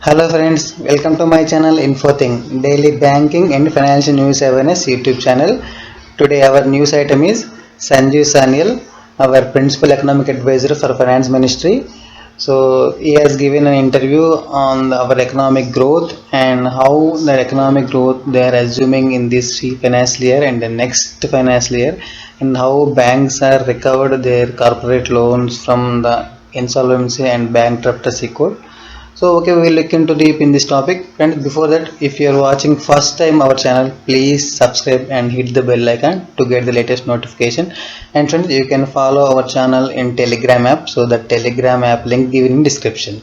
Hello friends, welcome to my channel Infothing, daily banking and financial news awareness YouTube channel. Today our news item is Sanjay, our principal economic advisor for finance ministry. So he has given an interview on our economic growth and how the economic growth they are assuming in this financial year and the next financial year, and how banks are recovered their corporate loans from the Insolvency and Bankruptcy Code. So okay, we'll look into deep in this topic. And before that, if you are watching first time our channel, please subscribe and hit the bell icon to get the latest notification. And friends, you can follow our channel in Telegram app. So the Telegram app link given in description.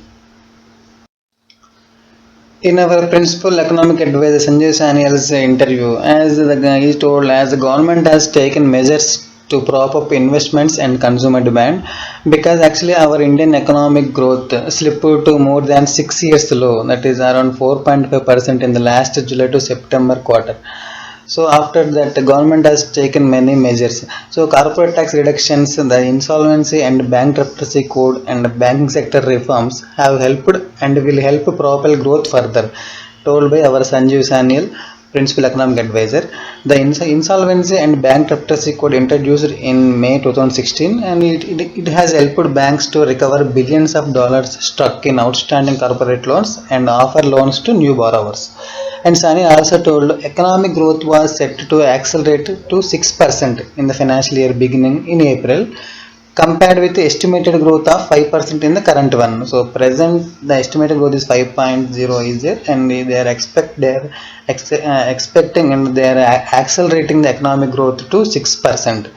In our principal economic advisor Sanjay Sanyal's interview, he told, as the government has taken measures to prop up investments and consumer demand, because actually our Indian economic growth slipped to more than 6 years low, that is around 4.5% in the last July to September quarter. So after that, the government has taken many measures. So corporate tax reductions, the insolvency and bankruptcy code and banking sector reforms have helped and will help propel growth further, told by our Sanjeev Sanyal, principal economic advisor. The insolvency and bankruptcy code introduced in May 2016, and it has helped banks to recover billions of dollars stuck in outstanding corporate loans and offer loans to new borrowers. And Sani also told economic growth was set to accelerate to 6% in the financial year beginning in April, compared with the estimated growth of 5% in the current one. So present the estimated growth is 5.0 is there, and they are expecting and they are accelerating the economic growth to 6%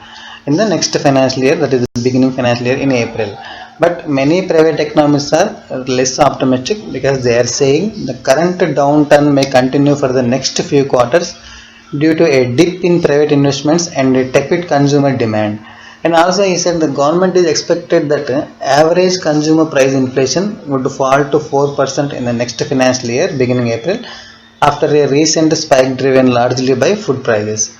in the next financial year, that is the beginning financial year in April. But many private economists are less optimistic because they are saying the current downturn may continue for the next few quarters due to a dip in private investments and a tepid consumer demand. And also he said the government is expected that average consumer price inflation would fall to 4% in the next financial year beginning April, after a recent spike driven largely by food prices.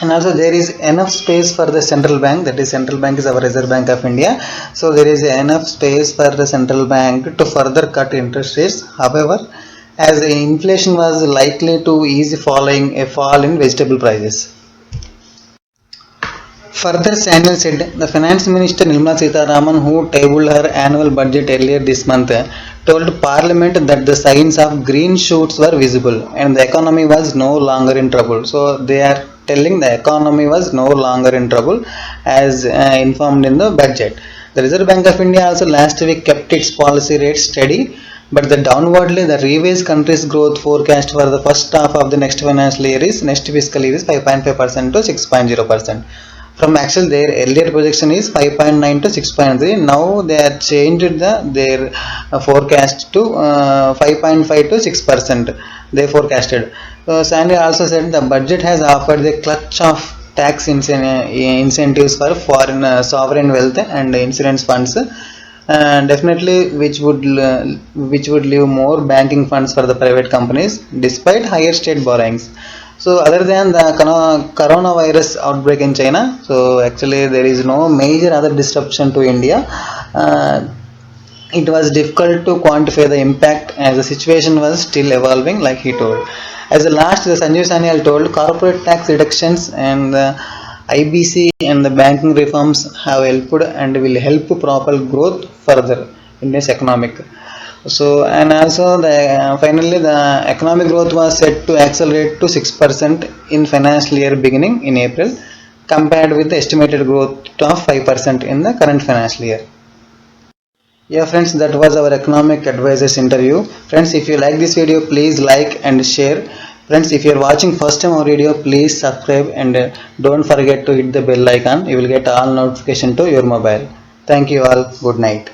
And also there is enough space for the central bank, that is central bank is our Reserve Bank of India. So there is enough space for the central bank to further cut interest rates. However, as inflation was likely to ease following a fall in vegetable prices. Further, Samuel said the Finance Minister Nirmala Sitharaman, who tabled her annual budget earlier this month, told Parliament that the signs of green shoots were visible and the economy was no longer in trouble. So they are telling the economy was no longer in trouble, as informed in the budget. The Reserve Bank of India also last week kept its policy rate steady, but the downwardly the revised country's growth forecast for the first half of the next fiscal year is 5.5% to 6.0%. From actual their earlier projection is 5.9 to 6.3. Now they have changed their forecast to 5.5 to 6%. They forecasted. Sandy also said the budget has offered a clutch of tax incentives for foreign sovereign wealth and insurance funds. Definitely, which would leave more banking funds for the private companies despite higher state borrowings. So other than the coronavirus outbreak in China, so actually there is no major other disruption to India. It was difficult to quantify the impact as the situation was still evolving, like he told. As the last, the Sanjeev Sanyal told, corporate tax reductions and the IBC and the banking reforms have helped and will help propel growth further in this economic. So and also finally the economic growth was set to accelerate to 6% in financial year beginning in April, compared with the estimated growth of 5% in the current financial year. Yeah friends, that was our economic advisors interview. Friends, if you like this video, please like and share. Friends, if you are watching first time our video, please subscribe and don't forget to hit the bell icon. You will get all notification to your mobile. Thank you all. Good night.